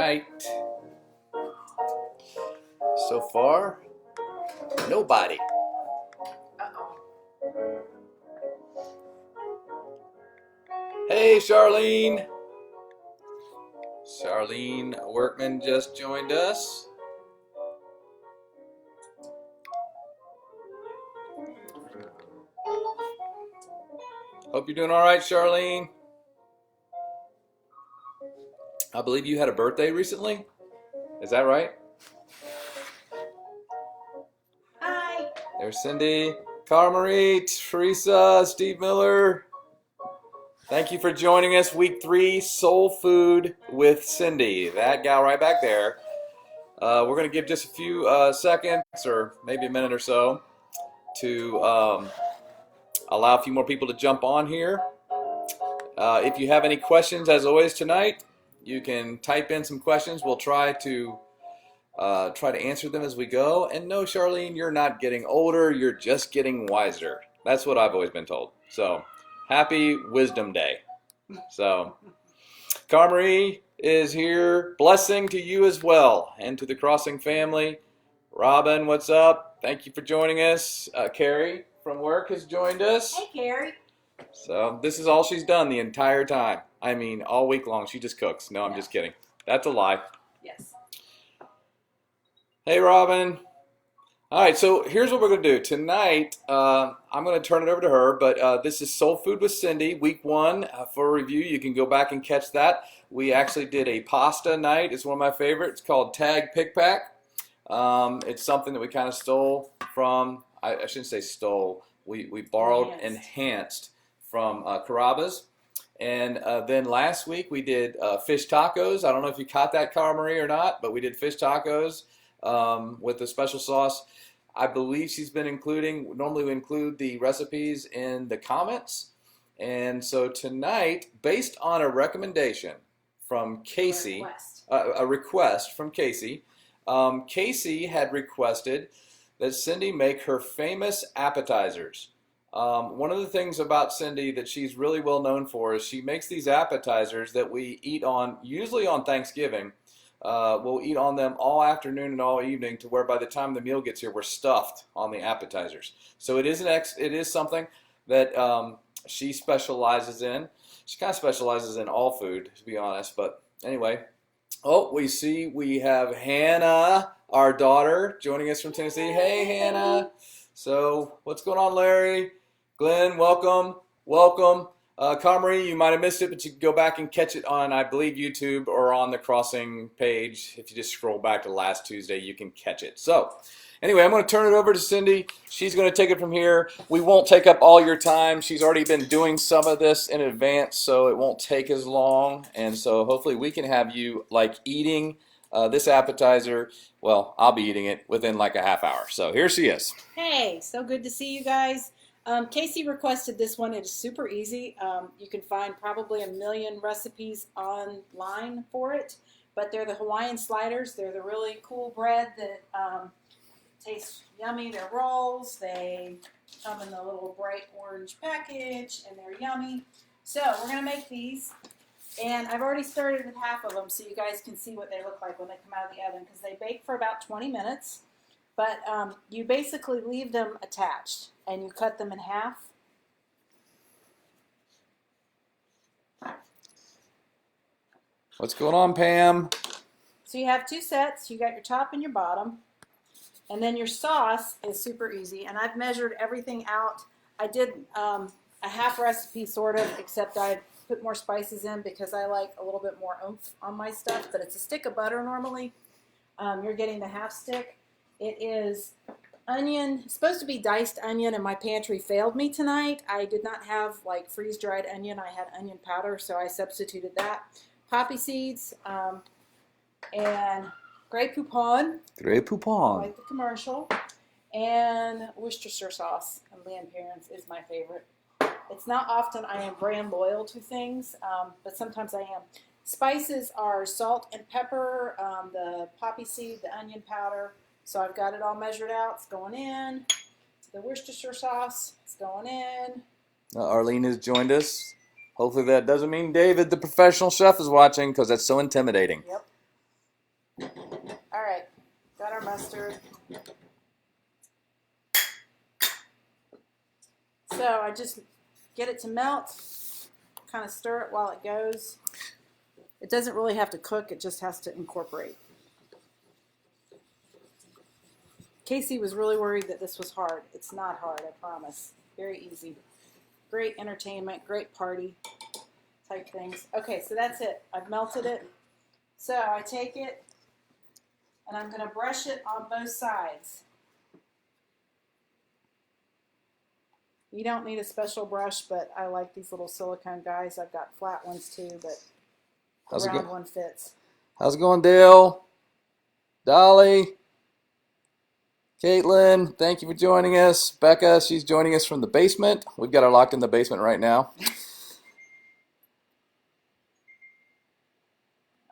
tonight. So far, nobody. Hey, Charlene. Charlene Workman just joined us. Hope you're doing all right, Charlene. I believe you had a birthday recently. Is that right? Hi. There's Cindy, Cara Marie, Teresa, Steve Miller. Thank you for joining us. Week 3, Soul Food with Cindy. That gal right back there. We're going to give just a few seconds or maybe a minute or so to allow a few more people to jump on here. If you have any questions, as always tonight, you can type in some questions. We'll try to answer them as we go. And no, Charlene, you're not getting older. You're just getting wiser. That's what I've always been told. So, happy Wisdom Day. So, Cara Marie is here. Blessing to you as well, and to the Crossing family. Robin, what's up? Thank you for joining us. Carrie from work has joined us. Hey, Carrie. So this is all she's done the entire time. I mean, all week long. She just cooks. No, I'm just kidding. That's a lie. Yes. Hey, Robin. All right, so here's what we're going to do. Tonight, I'm going to turn it over to her, but this is Soul Food with Cindy, week 1 for a review. You can go back and catch that. We actually did a pasta night. It's one of my favorites. It's called Tag Pick Pack. It's something that we kind of stole from, I shouldn't say stole, we borrowed, enhanced from Carrabba's. And then last week we did fish tacos. I don't know if you caught that, Cara Marie, or not, but we did fish tacos with a special sauce. I believe she's been including, normally we include the recipes in the comments. And so tonight, based on a recommendation from Casey, a request from Casey, Casey had requested that Cindy make her famous appetizers. One of the things about Cindy that she's really well known for is she makes these appetizers that we eat on, usually on Thanksgiving. We'll eat on them all afternoon and all evening to where by the time the meal gets here, we're stuffed on the appetizers. So it is something that she specializes in. She kind of specializes in all food, to be honest. But anyway, we have Hannah, our daughter, joining us from Tennessee. Hey, Hannah. So what's going on, Larry? Glenn, welcome. Cara Marie, you might have missed it, but you can go back and catch it on, I believe, YouTube or on the Crossing page. If you just scroll back to last Tuesday, you can catch it. So anyway, I'm going to turn it over to Cindy. She's going to take it from here. We won't take up all your time. She's already been doing some of this in advance, so it won't take as long. And so hopefully we can have you eating this appetizer. Well, I'll be eating it within like a half hour. So here she is. Hey, so good to see you guys. Casey requested this one. It is super easy. You can find probably 1 million recipes online for it, but they're the Hawaiian Sliders. They're the really cool bread that tastes yummy. They're rolls. They come in the little bright orange package, and they're yummy. So we're going to make these, and I've already started with half of them so you guys can see what they look like when they come out of the oven, because they bake for about 20 minutes. But you basically leave them attached, and you cut them in half. What's going on, Pam? So you have 2 sets. You got your top and your bottom. And then your sauce is super easy. And I've measured everything out. I did a half recipe, sort of, except I put more spices in because I like a little bit more oomph on my stuff. But it's a stick of butter normally. You're getting the half stick. It is onion. It's supposed to be diced onion, and my pantry failed me tonight. I did not have freeze-dried onion. I had onion powder, so I substituted that. Poppy seeds and Grey Poupon. Grey Poupon. Like the commercial. And Worcestershire sauce. And Leanne Perrins is my favorite. It's not often I am brand loyal to things, but sometimes I am. Spices are salt and pepper, the poppy seed, the onion powder. So I've got it all measured out. It's going in. The Worcestershire sauce. It's going in. Arlene has joined us. Hopefully that doesn't mean David, the professional chef, is watching, because that's so intimidating. Yep. All right, got our mustard. So I just get it to melt, kind of stir it while it goes. It doesn't really have to cook, it just has to incorporate. Casey was really worried that this was hard. It's not hard, I promise. Very easy. Great entertainment, great party type things. Okay, so that's it. I've melted it. So I take it and I'm going to brush it on both sides. You don't need a special brush, but I like these little silicone guys. I've got flat ones too, but the round one fits. How's it going, Dale? Dolly? Caitlin, thank you for joining us. Becca, she's joining us from the basement. We've got her locked in the basement right now.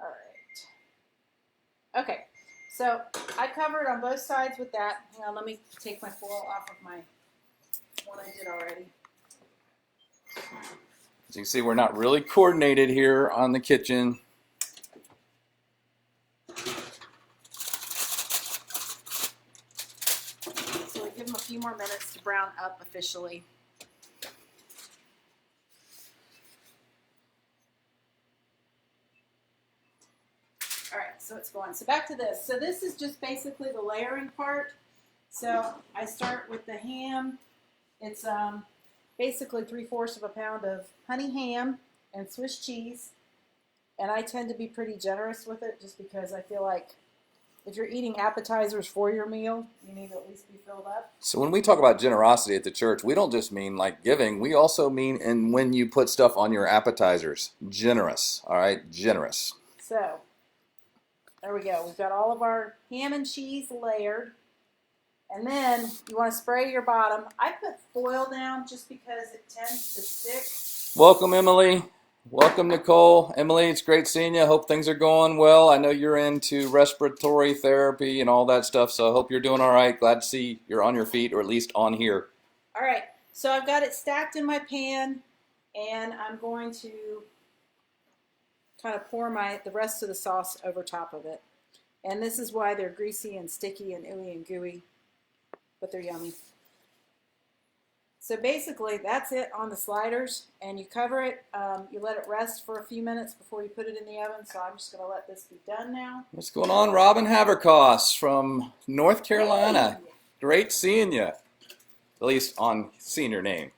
All right. Okay, so I covered on both sides with that. Hang on, let me take my foil off of my one I did already. As you can see, we're not really coordinated here on the kitchen. So we give them a few more minutes to brown up officially. All right, so it's going. So back to this. So this is just basically the layering part. So I start with the ham. It's basically 3/4 of a pound of honey ham and Swiss cheese. And I tend to be pretty generous with it just because I feel like if you're eating appetizers for your meal, you need to at least be filled up. So when we talk about generosity at the church, we don't just mean like giving. We also mean in when you put stuff on your appetizers. Generous, all right? Generous. So there we go. We've got all of our ham and cheese layered. And then you want to spray your bottom. I put foil down just because it tends to stick. Welcome, Emily. Welcome, Nicole. Emily, it's great seeing you. Hope things are going well. I know you're into respiratory therapy and all that stuff, so I hope you're doing all right. Glad to see you're on your feet, or at least on here. All right, so I've got it stacked in my pan, and I'm going to kind of pour the rest of the sauce over top of it. And this is why they're greasy and sticky and ooey and gooey, but they're yummy. So basically, that's it on the sliders, and you cover it. You let it rest for a few minutes before you put it in the oven, so I'm just going to let this be done now. What's going on? Robin Haverkoss from North Carolina. Hey. Great seeing you, at least on seeing your name.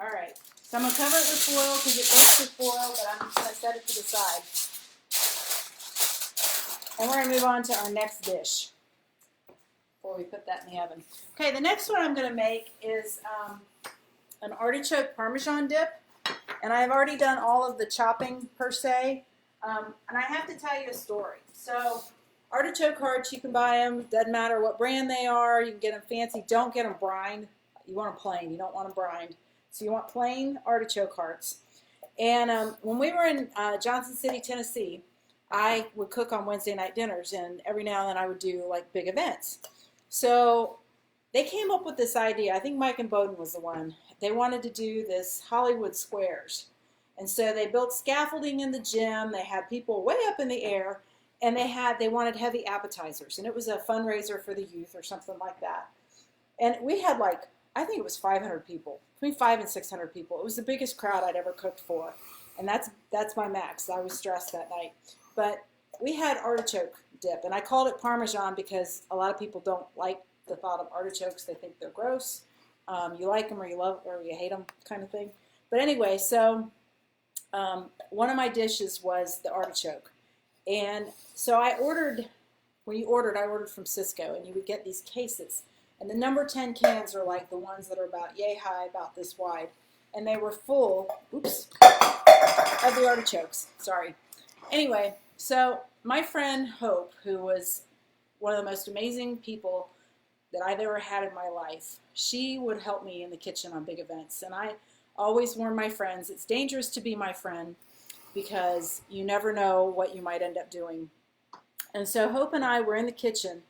All right, so I'm going to cover it with foil because it goes with foil, but I'm just going to set it to the side. And we're going to move on to our next dish before we put that in the oven. Okay, the next one I'm going to make is an artichoke Parmesan dip. And I've already done all of the chopping per se. And I have to tell you a story. So artichoke hearts, you can buy them. Doesn't matter what brand they are. You can get them fancy. Don't get them brined. You want them plain. You don't want them brined. So you want plain artichoke hearts. And when we were in Johnson City, Tennessee, I would cook on Wednesday night dinners. And every now and then I would do like big events. So they came up with this idea. I think Mike and Bowden was the one. They wanted to do this Hollywood Squares. And so they built scaffolding in the gym. They had people way up in the air. And they wanted heavy appetizers. And it was a fundraiser for the youth or something like that. And we had like, I think it was 500 people. Between 500 and 600 people. It was the biggest crowd I'd ever cooked for. And that's my max. I was stressed that night. But we had artichoke dip, and I called it Parmesan because a lot of people don't like the thought of artichokes. They think they're gross. You like them or you love or you hate them kind of thing. But anyway, so one of my dishes was the artichoke. And so I ordered from Cisco, and you would get these cases. And the number 10 cans are like the ones that are about yay high, about this wide. And they were full, of the artichokes. Sorry. Anyway, so my friend Hope, who was one of the most amazing people that I've ever had in my life, she would help me in the kitchen on big events. And I always warn my friends, it's dangerous to be my friend because you never know what you might end up doing. And so Hope and I were in the kitchen,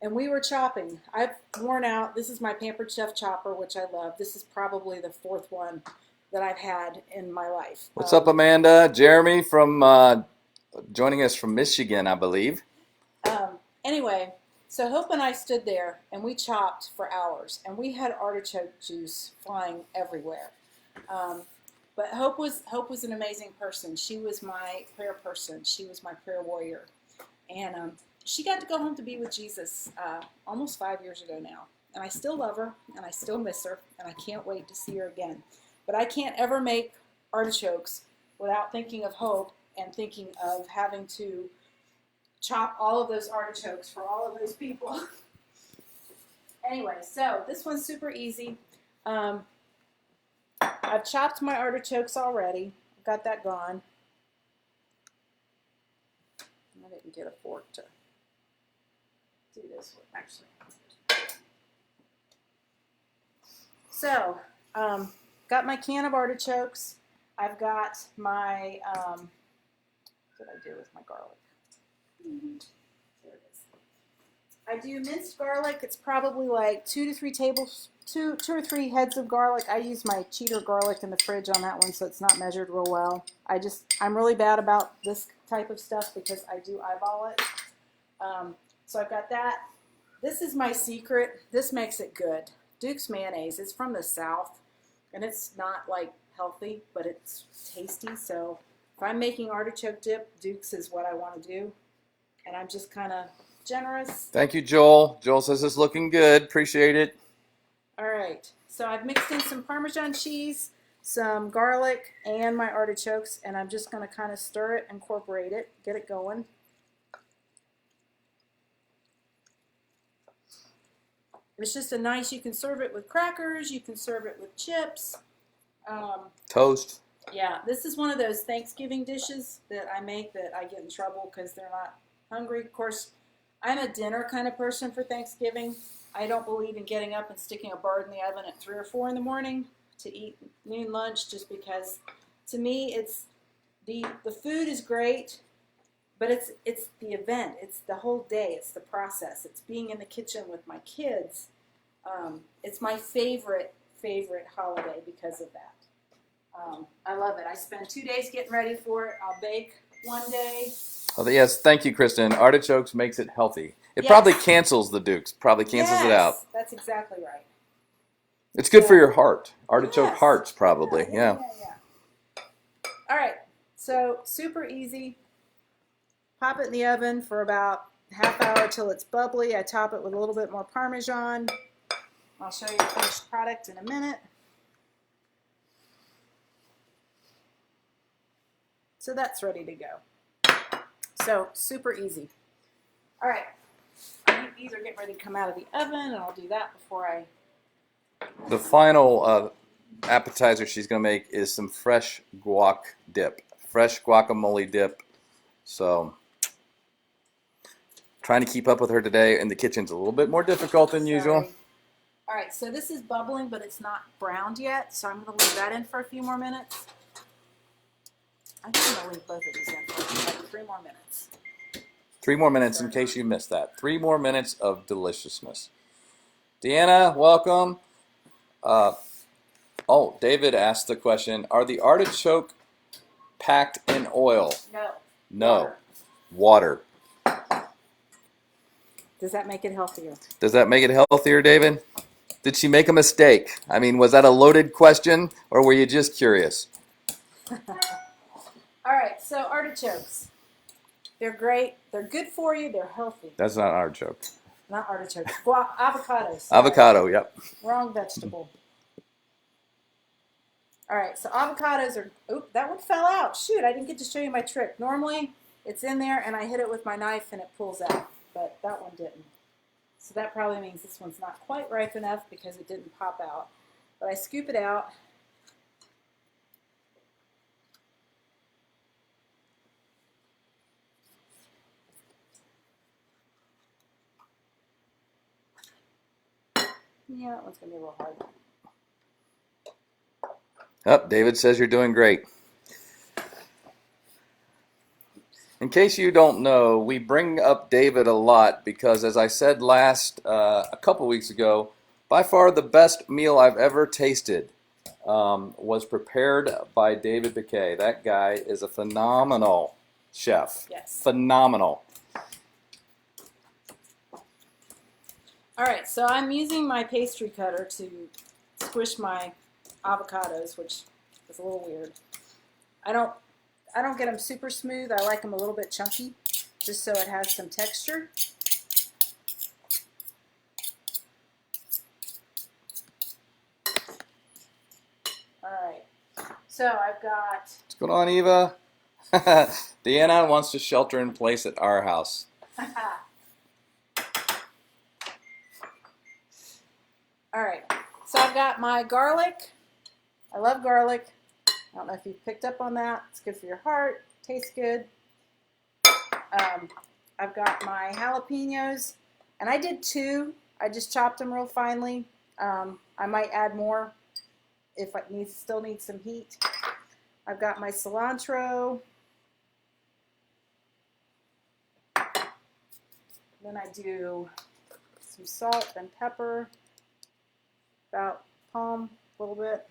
and we were chopping. I've worn out. This is my Pampered Chef chopper, which I love. This is probably the 4th one that I've had in my life. What's up, Amanda? Jeremy from joining us from Michigan, I believe. Anyway, so Hope and I stood there and we chopped for hours, and we had artichoke juice flying everywhere. Um, but Hope was an amazing person. She was my prayer person. She was my prayer warrior, and she got to go home to be with Jesus almost 5 years ago now. And I still love her, and I still miss her, and I can't wait to see her again. But I can't ever make artichokes without thinking of Hope and thinking of having to chop all of those artichokes for all of those people. Anyway, so this one's super easy. I've chopped my artichokes already. Got that gone. I didn't get a fork to do this with, actually. So, got my can of artichokes. I've got my, what did I do with my garlic? There it is. I do minced garlic. It's probably like two or three heads of garlic. I use my cheater garlic in the fridge on that one, so it's not measured real well. I'm really bad about this type of stuff because I do eyeball it. So I've got that. This is my secret. This makes it good. Duke's mayonnaise. It's from the South, and it's not like healthy, but it's tasty. So if I'm making artichoke dip, Duke's is what I want to do. And I'm just kind of generous. Thank you, Joel. Joel says it's looking good. Appreciate it. All right. So I've mixed in some Parmesan cheese, some garlic, and my artichokes, and I'm just going to kind of stir it, incorporate it, get it going. It's just a nice, you can serve it with crackers, you can serve it with chips. Toast. Yeah, this is one of those Thanksgiving dishes that I make that I get in trouble because they're not hungry. Of course, I'm a dinner kind of person for Thanksgiving. I don't believe in getting up and sticking a bird in the oven at 3 or 4 in the morning to eat noon lunch, just because to me it's the food is great, but it's the event, it's the whole day, it's the process, it's being in the kitchen with my kids. It's my favorite holiday because of that. I love it. I spend 2 days getting ready for it. I'll bake one day. Oh, yes, thank you, Kristen. Artichokes makes it healthy. It Yes. probably cancels the Dukes. Probably cancels it out. That's exactly right. It's good for Yeah. your heart. Artichoke Yes. hearts, probably. Yeah. All right. So super easy. Pop it in the oven for about half hour till it's bubbly. I top it with a little bit more Parmesan. I'll show you the finished product in a minute. So that's ready to go. So super easy. All right. These are getting ready to come out of the oven, and I'll do that before I... The final appetizer she's going to make is some fresh guac dip. Fresh guacamole dip. So, trying to keep up with her today, and the kitchen's a little bit more difficult than usual. All right, so this is bubbling, but it's not browned yet, so I'm going to leave that in for a few more minutes. I think I'm going to leave both of these in for like 3 more minutes. 3 more minutes in case you missed that. 3 more minutes of deliciousness. Deanna, welcome. David asked the question, are the artichoke packed in oil? No. No. Water. Does that make it healthier? Does that make it healthier, David? Did she make a mistake? I mean, was that a loaded question, or were you just curious? All right, so artichokes. They're great. They're good for you. They're healthy. That's not artichoke. Not artichokes. Avocados. Sorry. Avocado, yep. Wrong vegetable. All right, so avocados are... Oop, that one fell out. Shoot, I didn't get to show you my trick. Normally, it's in there, and I hit it with my knife, and it pulls out. But that one didn't. So that probably means this one's not quite ripe enough because it didn't pop out. But I scoop it out. Yeah, that one's going to be a little hard. Oh, David says you're doing great. In case you don't know, we bring up David a lot because, as I said a couple weeks ago, by far the best meal I've ever tasted was prepared by David Bakay. That guy is a phenomenal chef. Yes. Phenomenal. All right, so I'm using my pastry cutter to squish my avocados, which is a little weird. I don't get them super smooth. I like them a little bit chunky, just so it has some texture. All right, so I've got. What's going on, Eva? Deanna wants to shelter in place at our house. All right, so I've got my garlic. I love garlic. I don't know if you've picked up on that. It's good for your heart. Tastes good. I've got my jalapenos, and I did 2. I just chopped them real finely. I might add more if it still needs some heat. I've got my cilantro. Then I do some salt and pepper, about palm, a little bit.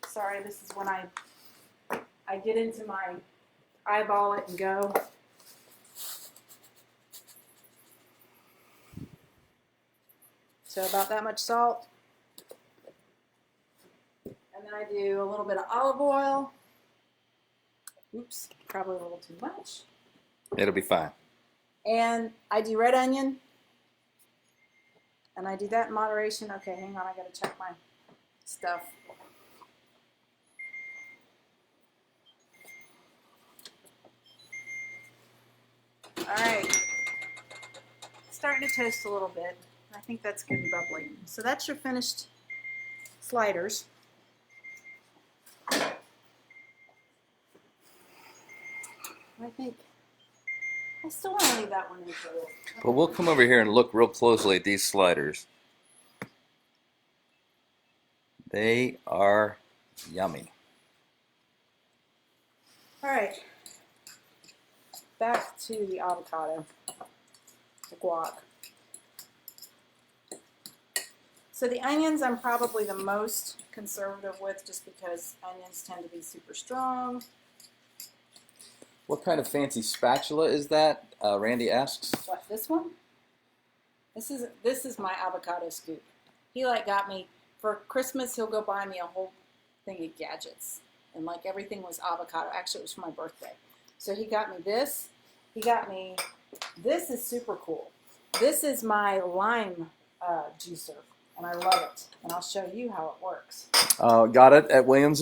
Sorry, this is when I get into my eyeball it and go. So about that much salt. And then I do a little bit of olive oil. Oops, probably a little too much. It'll be fine. And I do red onion. And I do that in moderation. Okay, hang on, I gotta check my stuff. All right, it's starting to toast a little bit. I think that's good and bubbly. So that's your finished sliders. I think I still want to leave that one in for it. But we'll come over here and look real closely at these sliders. They are yummy. All right, back to the avocado, the guac. So the onions I'm probably the most conservative with just because onions tend to be super strong. What kind of fancy spatula is that? Randy asks. What, this one? This is my avocado scoop. He got me for Christmas. He'll go buy me a whole thing of gadgets, and everything was avocado. Actually, it was for my birthday. So he got me this. He got me. This is super cool. This is my lime juicer, and I love it. And I'll show you how it works. Got it at William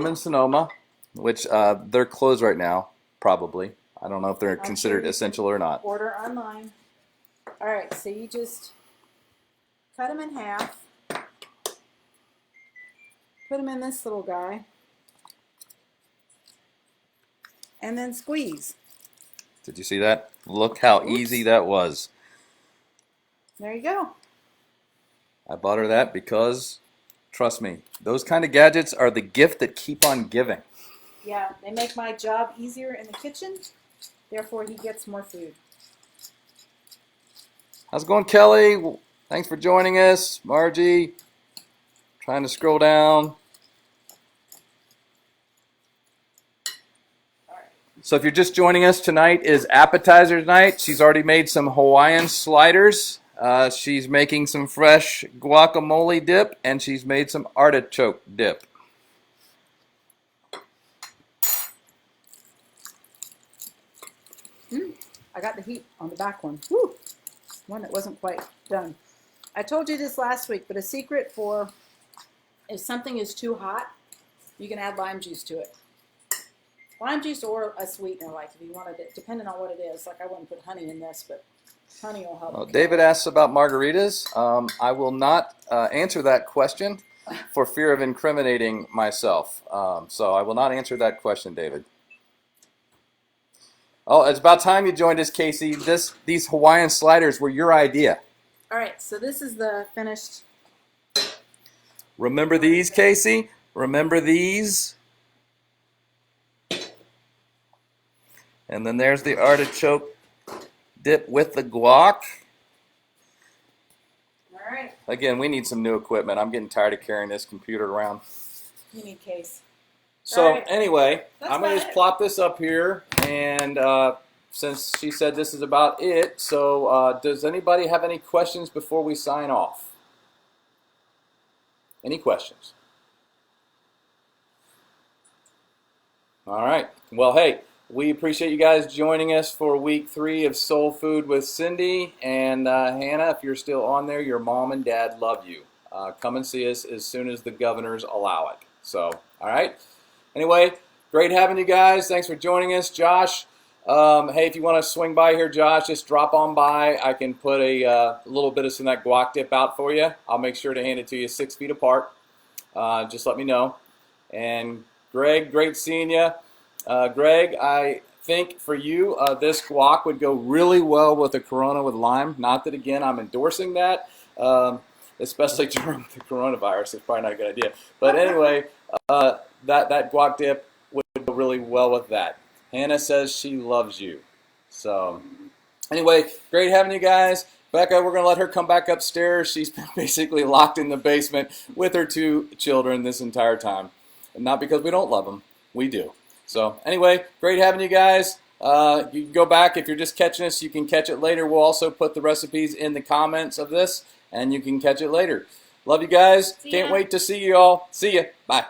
and Sonoma, which they're closed right now, probably. I don't know if they're considered essential or not. Order online. All right, so you just cut them in half. Put them in this little guy. And then squeeze. Did you see that? Look how easy that was. There you go. I bought her that because, trust me, those kind of gadgets are the gift that keep on giving. Yeah, they make my job easier in the kitchen. Therefore, he gets more food. How's it going, Kelly? Thanks for joining us. Margie, trying to scroll down. So if you're just joining us, tonight is Appetizers night. She's already made some Hawaiian sliders. She's making some fresh guacamole dip, and she's made some artichoke dip. I got the heat on the back one. Woo! One that wasn't quite done. I told you this last week, but a secret for if something is too hot, you can add lime juice to it. Lime juice or a sweetener, if you wanted it, depending on what it is. I wouldn't put honey in this, but honey will help. Well, David asks about margaritas. I will not answer that question for fear of incriminating myself. So I will not answer that question, David. Oh, it's about time you joined us, Casey. These Hawaiian sliders were your idea. All right, so this is the finished. Remember these, Casey? Remember these? And then there's the artichoke dip with the guac. All right. Again, we need some new equipment. I'm getting tired of carrying this computer around. You need case. So All right. anyway, That's I'm going to about just it. plop this up here And since she said this is about it, so does anybody have any questions before we sign off? Any questions? All right. Well, hey, we appreciate you guys joining us for week 3 of Soul Food with Cindy. And Hannah, if you're still on there, your mom and dad love you. Come and see us as soon as the governors allow it. So, all right. Anyway, great having you guys. Thanks for joining us. Josh, hey, if you want to swing by here, Josh, just drop on by. I can put a little bit of some of that guac dip out for you. I'll make sure to hand it to you 6 feet apart. Just let me know. And Greg, great seeing you. Greg, I think for you, this guac would go really well with a Corona with lime. Not that, again, I'm endorsing that, especially during the coronavirus. It's probably not a good idea. But anyway, that guac dip would go really well with that. Hannah says she loves you. So anyway, great having you guys. Becca, we're going to let her come back upstairs. She's been basically locked in the basement with her 2 children this entire time. And not because we don't love them. We do. So anyway, great having you guys. You can go back. If you're just catching us, you can catch it later. We'll also put the recipes in the comments of this, and you can catch it later. Love you guys. Can't wait to see you all. See ya. Bye.